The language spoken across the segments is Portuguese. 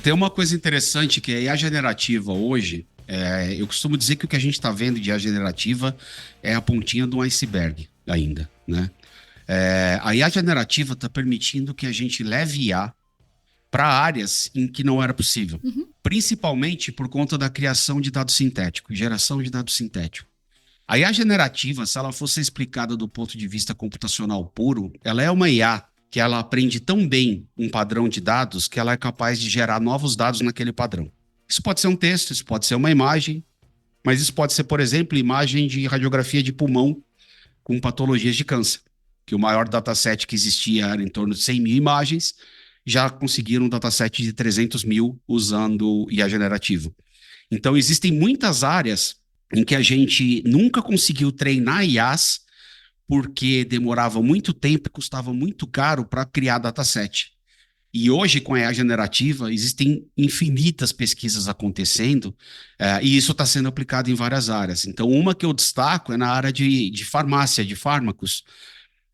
Tem uma coisa interessante que a IA generativa hoje, eu costumo dizer que o que a gente está vendo de IA generativa é a pontinha do iceberg ainda, né? A IA generativa está permitindo que a gente leve IA para áreas em que não era possível, principalmente por conta da criação de dados sintéticos, geração de dados sintéticos. A IA generativa, se ela fosse explicada do ponto de vista computacional puro, ela é uma IA que ela aprende tão bem um padrão de dados que ela é capaz de gerar novos dados naquele padrão. Isso pode ser um texto, isso pode ser uma imagem, mas isso pode ser, por exemplo, imagem de radiografia de pulmão com patologias de câncer, que o maior dataset que existia era em torno de 100 mil imagens, já conseguiram um dataset de 300 mil usando IA generativo. Então, existem muitas áreas em que a gente nunca conseguiu treinar IAs porque demorava muito tempo e custava muito caro para criar dataset. E hoje, com a IA generativa, existem infinitas pesquisas acontecendo e isso está sendo aplicado em várias áreas. Então, uma que eu destaco é na área de farmácia, de fármacos.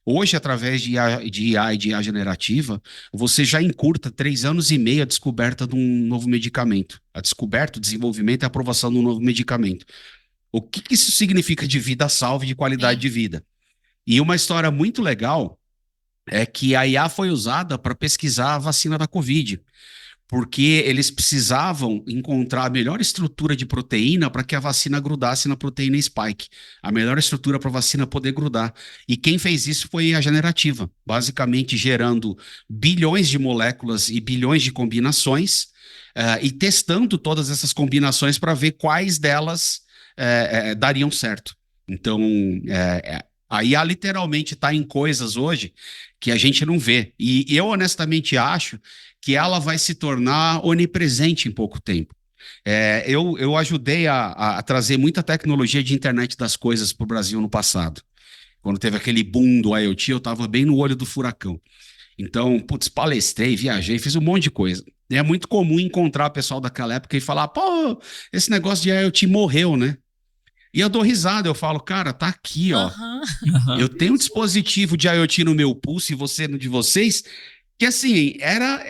Hoje, através de IA e de IA generativa, você já encurta 3 anos e meio a descoberta de um novo medicamento. A descoberta, o desenvolvimento e a aprovação de um novo medicamento. O que isso significa de vida salva e de qualidade de vida? E uma história muito legal é que a IA foi usada para pesquisar a vacina da Covid, porque eles precisavam encontrar a melhor estrutura de proteína para que a vacina grudasse na proteína spike, a melhor estrutura para a vacina poder grudar. E quem fez isso foi a generativa, basicamente gerando bilhões de moléculas e bilhões de combinações e testando todas essas combinações para ver quais delas dariam certo. Então, a IA literalmente está em coisas hoje que a gente não vê. E eu honestamente acho que ela vai se tornar onipresente em pouco tempo. Eu ajudei a trazer muita tecnologia de internet das coisas para o Brasil no passado. Quando teve aquele boom do IoT, eu estava bem no olho do furacão. Então, palestrei, viajei, fiz um monte de coisa. E é muito comum encontrar o pessoal daquela época e falar, pô, esse negócio de IoT morreu, né? E eu dou risada, eu falo, cara, tá aqui, ó. Eu tenho um dispositivo de IoT no meu pulso e você no de vocês, que assim, era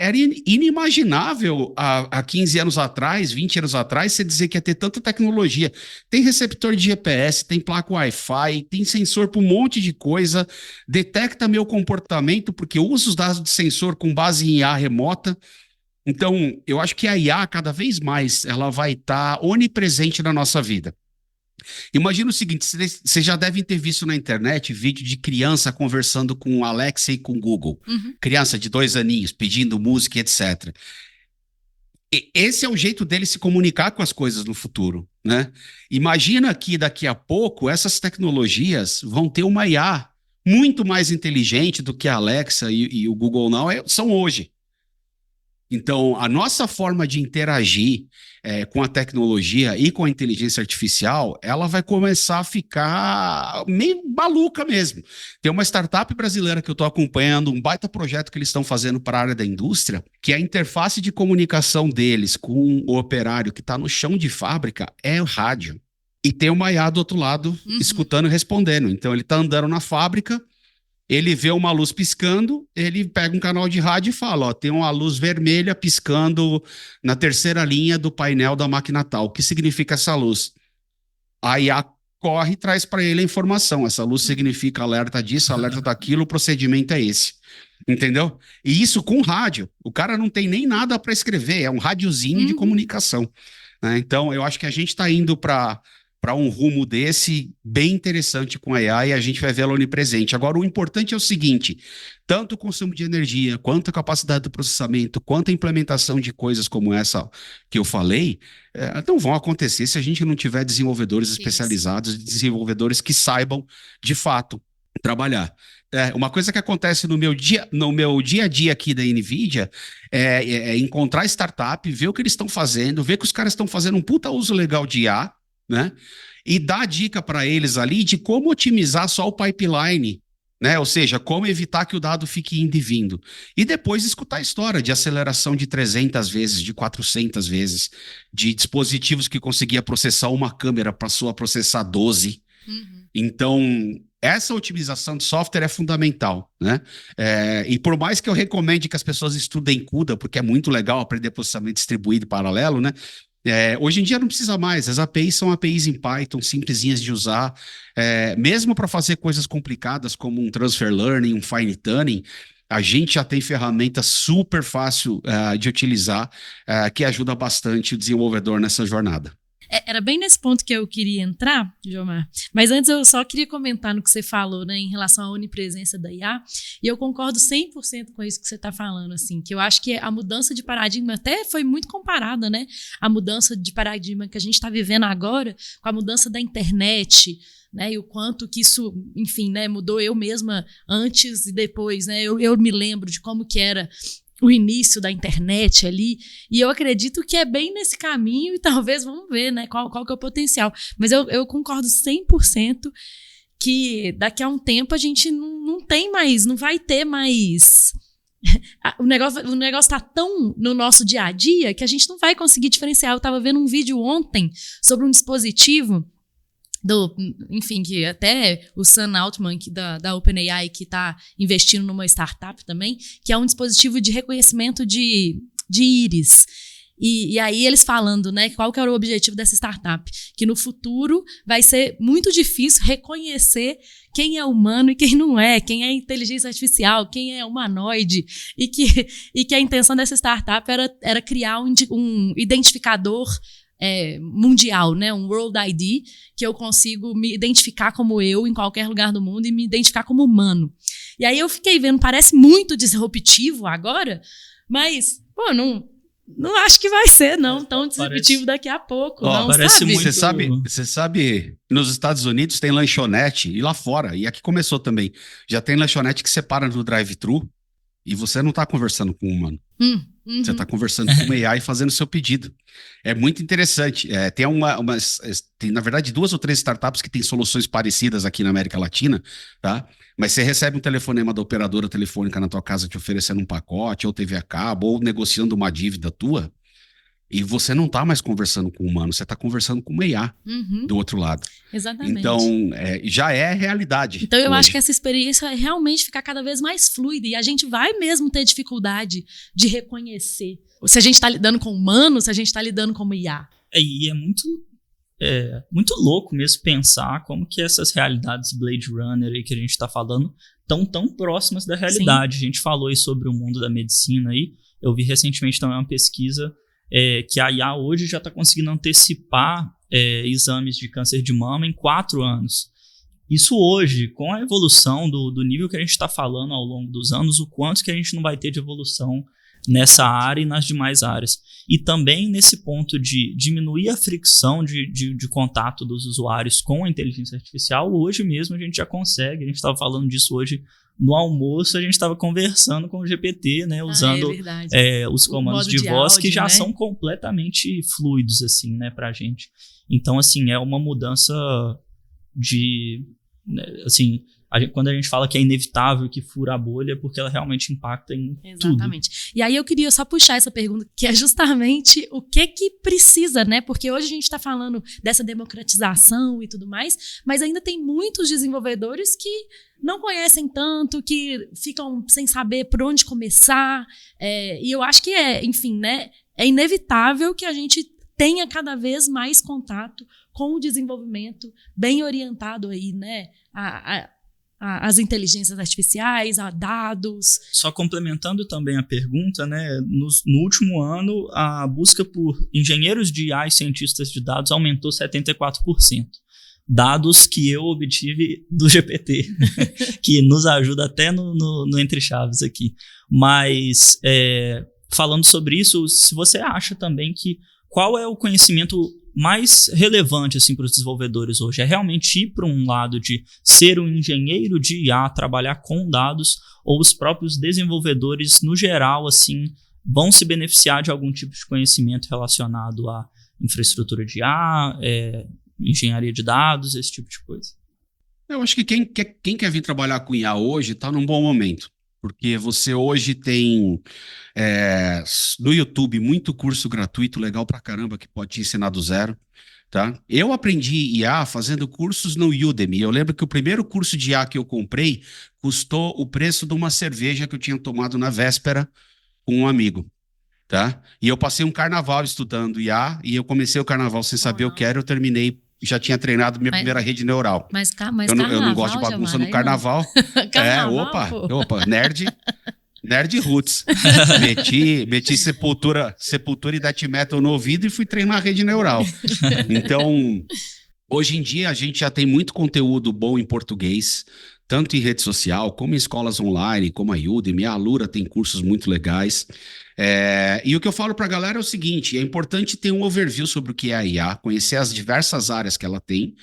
inimaginável há 15 anos atrás, 20 anos atrás, você dizer que ia ter tanta tecnologia. Tem receptor de GPS, tem placa Wi-Fi, tem sensor para um monte de coisa, detecta meu comportamento, porque eu uso os dados de sensor com base em IA remota. Então, eu acho que a IA, cada vez mais, ela vai estar onipresente na nossa vida. Imagina o seguinte, vocês já devem ter visto na internet vídeo de criança conversando com Alexa e com Google. Criança de 2 aninhos, pedindo música, etc. Esse é o jeito dele se comunicar com as coisas no futuro, né? Imagina que daqui a pouco essas tecnologias vão ter uma IA muito mais inteligente do que a Alexa e o Google Now são hoje. Então, a nossa forma de interagir com a tecnologia e com a inteligência artificial, ela vai começar a ficar meio maluca mesmo. Tem uma startup brasileira que eu estou acompanhando, um baita projeto que eles estão fazendo para a área da indústria, que a interface de comunicação deles com o operário que está no chão de fábrica é o rádio. E tem uma IA do outro lado escutando e respondendo. Então, ele está andando na fábrica, ele vê uma luz piscando, ele pega um canal de rádio e fala, ó, tem uma luz vermelha piscando na 3ª linha do painel da máquina tal. O que significa essa luz? A IA corre e traz para ele a informação. Essa luz significa alerta disso, alerta daquilo, o procedimento é esse. Entendeu? E isso com rádio. O cara não tem nem nada para escrever, é um radiozinho de comunicação. Né? Então, eu acho que a gente está indo para um rumo desse bem interessante com a AI e a gente vai vê-la onipresente. Agora, o importante é o seguinte, tanto o consumo de energia, quanto a capacidade do processamento, quanto a implementação de coisas como essa que eu falei, não vão acontecer se a gente não tiver desenvolvedores especializados, desenvolvedores que saibam, de fato, trabalhar. Uma coisa que acontece no meu dia a dia aqui da NVIDIA é encontrar startup, ver o que eles estão fazendo, ver que os caras estão fazendo um puta uso legal de IA, né? E dar dica para eles ali de como otimizar só o pipeline, né? Ou seja, como evitar que o dado fique indo e vindo. E depois escutar a história de aceleração de 300 vezes, de 400 vezes, de dispositivos que conseguia processar uma câmera, passou a processar 12. Então, essa otimização de software é fundamental, né? E por mais que eu recomende que as pessoas estudem CUDA, porque é muito legal aprender processamento distribuído e paralelo, né? Hoje em dia não precisa mais, as APIs são APIs em Python, simplesinhas de usar, mesmo para fazer coisas complicadas como um transfer learning, um fine tuning, a gente já tem ferramentas super fácil de utilizar, que ajuda bastante o desenvolvedor nessa jornada. Era bem nesse ponto que eu queria entrar, Jomar, mas antes eu só queria comentar no que você falou, né, em relação à onipresença da IA, e eu concordo 100% com isso que você está falando, assim, que eu acho que a mudança de paradigma até foi muito comparada, né, a mudança de paradigma que a gente está vivendo agora com a mudança da internet, né, e o quanto que isso, enfim, né, mudou eu mesma antes e depois, né, eu me lembro de como que era o início da internet ali, e eu acredito que é bem nesse caminho, e talvez, vamos ver, né, qual que é o potencial, mas eu concordo 100% que daqui a um tempo a gente não tem mais, não vai ter mais, o negócio tá tão no nosso dia a dia que a gente não vai conseguir diferenciar. Eu estava vendo um vídeo ontem sobre um dispositivo enfim, que até o Sam Altman da OpenAI, que está investindo numa startup também, que é um dispositivo de reconhecimento de íris. E aí eles falando, né, qual que era o objetivo dessa startup, que no futuro vai ser muito difícil reconhecer quem é humano e quem não é, quem é inteligência artificial, quem é humanoide, e que a intenção dessa startup era criar um identificador mundial, né? Um World ID, que eu consigo me identificar como eu em qualquer lugar do mundo e me identificar como humano. E aí eu fiquei vendo, parece muito disruptivo agora, mas, pô, não acho que vai ser tão disruptivo daqui a pouco. Parece muito... Você sabe, nos Estados Unidos tem lanchonete, e lá fora, e aqui começou também, já tem lanchonete que separa no drive-thru, e você não está conversando com um humano. Uhum. Você está conversando com uma AI e fazendo o seu pedido. É muito interessante. Tem, na verdade, 2 ou 3 startups que têm soluções parecidas aqui na América Latina, tá? Mas você recebe um telefonema da operadora telefônica na tua casa te oferecendo um pacote, ou TV a cabo, ou negociando uma dívida tua, e você não está mais conversando com um humano, você está conversando com uma IA do outro lado. Exatamente. Então, já é realidade. Então, eu acho que essa experiência vai realmente ficar cada vez mais fluida, e a gente vai mesmo ter dificuldade de reconhecer se a gente está lidando com humano, se a gente está lidando com uma IA. E é muito louco mesmo pensar como que essas realidades Blade Runner aí que a gente está falando estão tão próximas da realidade. Sim. A gente falou aí sobre o mundo da medicina aí. Eu vi recentemente também uma pesquisa que a IA hoje já está conseguindo antecipar exames de câncer de mama em 4 anos. Isso hoje, com a evolução do nível que a gente está falando ao longo dos anos, o quanto que a gente não vai ter de evolução nessa área e nas demais áreas. E também nesse ponto de diminuir a fricção de contato dos usuários com a inteligência artificial, hoje mesmo a gente já consegue. A gente estava falando disso hoje no almoço, a gente estava conversando com o GPT, né, usando os comandos de voz áudio, que já são completamente fluidos, assim, né, pra gente. Então, assim, é uma mudança assim, quando a gente fala que é inevitável que fura a bolha, é porque ela realmente impacta em Exatamente. tudo. E aí eu queria só puxar essa pergunta, que é justamente o que precisa, né? Porque hoje a gente está falando dessa democratização e tudo mais, mas ainda tem muitos desenvolvedores que não conhecem tanto, que ficam sem saber por onde começar, e eu acho que enfim, né? É inevitável que a gente tenha cada vez mais contato com o desenvolvimento bem orientado aí, né? As inteligências artificiais, a dados. Só complementando também a pergunta, né? No último ano, a busca por engenheiros de IA e cientistas de dados aumentou 74%. Dados que eu obtive do GPT, que nos ajuda até no Entre Chaves aqui. Mas, falando sobre isso, se você acha também que qual é o conhecimento mais relevante assim, para os desenvolvedores hoje? É realmente ir para um lado de ser um engenheiro de IA, trabalhar com dados, ou os próprios desenvolvedores, no geral, assim, vão se beneficiar de algum tipo de conhecimento relacionado à infraestrutura de IA, engenharia de dados, esse tipo de coisa? Eu acho que quem quer vir trabalhar com IA hoje está num bom momento. Porque você hoje tem no YouTube muito curso gratuito, legal pra caramba, que pode te ensinar do zero. tá? Eu aprendi IA fazendo cursos no Udemy. Eu lembro que o primeiro curso de IA que eu comprei custou o preço de uma cerveja que eu tinha tomado na véspera com um amigo, tá? E eu passei um carnaval estudando IA e eu comecei o carnaval sem saber o que era, eu terminei, já tinha treinado minha primeira rede neural. Mas eu não gosto de bagunça no carnaval. Carnaval, Opa, nerd roots. Meti sepultura e death metal no ouvido e fui treinar a rede neural. Então, hoje em dia a gente já tem muito conteúdo bom em português, tanto em rede social, como em escolas online, como a Udemy, a Alura tem cursos muito legais. E o que eu falo para a galera é o seguinte, é importante ter um overview sobre o que é a IA, conhecer as diversas áreas que ela tem,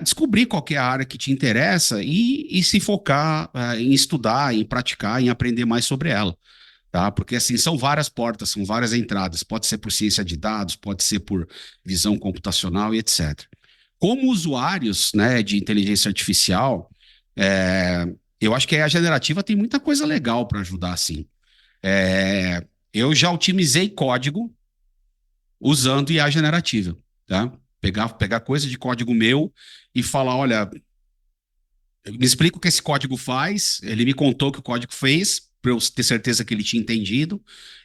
descobrir qual que é a área que te interessa e se focar em estudar, em praticar, em aprender mais sobre ela. Tá? Porque assim, são várias portas, são várias entradas, pode ser por ciência de dados, pode ser por visão computacional e etc. Como usuários, né, de inteligência artificial, eu acho que a generativa tem muita coisa legal para ajudar, assim. Eu já otimizei código usando IA generativa, tá? Pegar coisa de código meu e falar, olha, me explica o que esse código faz, ele me contou o que o código fez, para eu ter certeza que ele tinha entendido,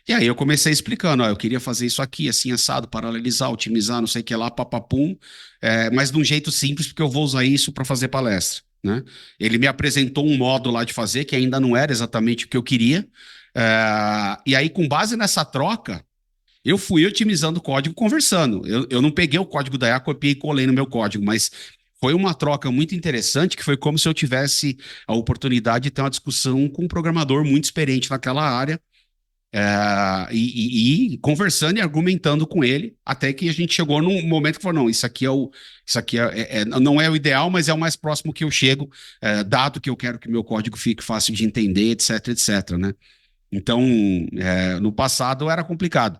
e aí eu comecei explicando, ó, eu queria fazer isso aqui, assim, assado, paralelizar, otimizar, não sei o que lá, papapum, mas de um jeito simples, porque eu vou usar isso para fazer palestra, né? Ele me apresentou um modo lá de fazer, que ainda não era exatamente o que eu queria, e aí, com base nessa troca, eu fui otimizando o código conversando. Eu não peguei o código da IA, copiei e colei no meu código, mas foi uma troca muito interessante, que foi como se eu tivesse a oportunidade de ter uma discussão com um programador muito experiente naquela área, e conversando e argumentando com ele, até que a gente chegou num momento que falou, não, isso aqui não é o ideal, mas é o mais próximo que eu chego, dado que eu quero que meu código fique fácil de entender, etc, etc, né? Então, no passado era complicado.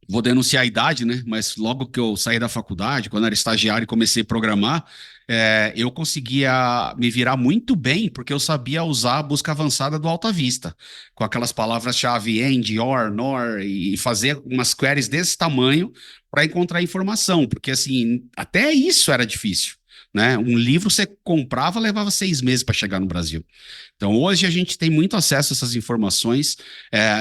Vou denunciar a idade, né? Mas logo que eu saí da faculdade, quando era estagiário e comecei a programar, eu conseguia me virar muito bem, porque eu sabia usar a busca avançada do Alta Vista, com aquelas palavras-chave AND, OR, NOR, e fazer umas queries desse tamanho para encontrar informação, porque assim, até isso era difícil, né? Um livro você comprava, levava 6 meses para chegar no Brasil. Então, hoje a gente tem muito acesso a essas informações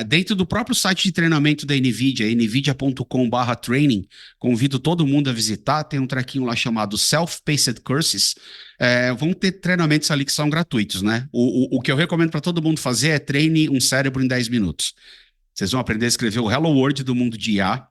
dentro do próprio site de treinamento da NVIDIA, nvidia.com/training. Convido todo mundo a visitar. Tem um trequinho lá chamado Self-Paced Courses. Vão ter treinamentos ali que são gratuitos, né? O que eu recomendo para todo mundo fazer é treine um cérebro em 10 minutos. Vocês vão aprender a escrever o Hello World do mundo de IA,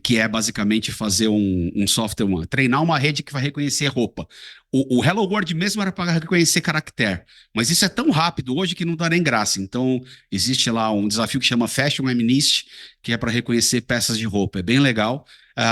que é basicamente fazer um software, treinar uma rede que vai reconhecer roupa. O Hello World mesmo era para reconhecer caractere, mas isso é tão rápido hoje que não dá nem graça. Então, existe lá um desafio que chama Fashion Amnist, que é para reconhecer peças de roupa. É bem legal.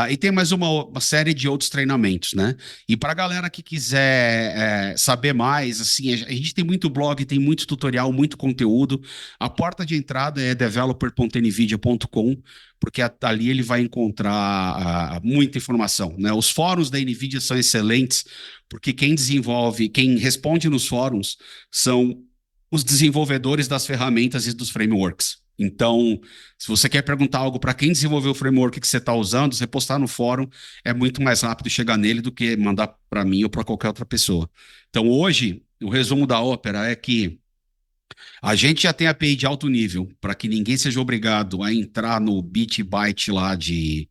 E tem mais uma série de outros treinamentos, né? E para a galera que quiser saber mais, assim, a gente tem muito blog, tem muito tutorial, muito conteúdo. A porta de entrada é developer.nvidia.com, porque ali ele vai encontrar muita informação, né? Os fóruns da NVIDIA são excelentes, porque quem responde nos fóruns são os desenvolvedores das ferramentas e dos frameworks. Então, se você quer perguntar algo para quem desenvolveu o framework que você está usando, você postar no fórum, é muito mais rápido chegar nele do que mandar para mim ou para qualquer outra pessoa. Então, hoje, o resumo da ópera é que a gente já tem API de alto nível, para que ninguém seja obrigado a entrar no bit byte lá de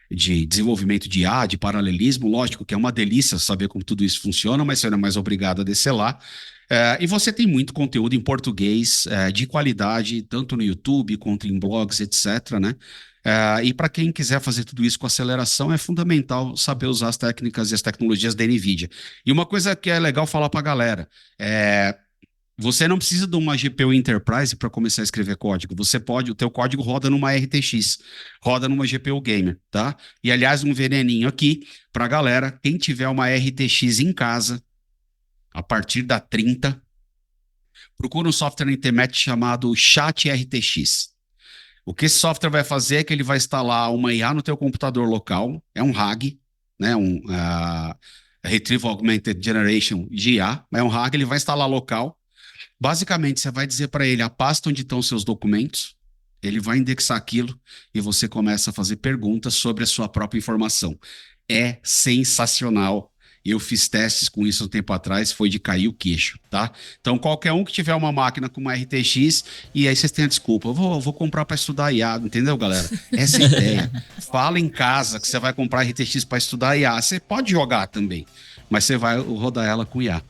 desenvolvimento de IA, de paralelismo. Lógico que é uma delícia saber como tudo isso funciona, mas você não é mais obrigado a descer lá. E você tem muito conteúdo em português de qualidade, tanto no YouTube quanto em blogs, etc, né? E para quem quiser fazer tudo isso com aceleração, é fundamental saber usar as técnicas e as tecnologias da NVIDIA. E uma coisa que é legal falar para a galera, você não precisa de uma GPU Enterprise para começar a escrever código. O teu código roda numa RTX, roda numa GPU Gamer, tá? E aliás, um veneninho aqui para a galera, quem tiver uma RTX em casa, a partir da 30, procura um software na internet chamado ChatRTX. O que esse software vai fazer é que ele vai instalar uma IA no teu computador local, é um RAG, né? Retrieval Augmented Generation de IA, é um RAG, ele vai instalar local. Basicamente, você vai dizer para ele a pasta onde estão seus documentos, Ele vai indexar aquilo e você começa a fazer perguntas sobre a sua própria informação. É sensacional. Eu fiz testes com isso um tempo atrás, foi de cair o queixo, tá? Então, qualquer um que tiver uma máquina com uma RTX, e aí vocês têm a desculpa, eu vou comprar para estudar IA, entendeu, galera? Essa é a ideia. Fala em casa que você vai comprar RTX para estudar IA. Você pode jogar também, mas você vai rodar ela com IA.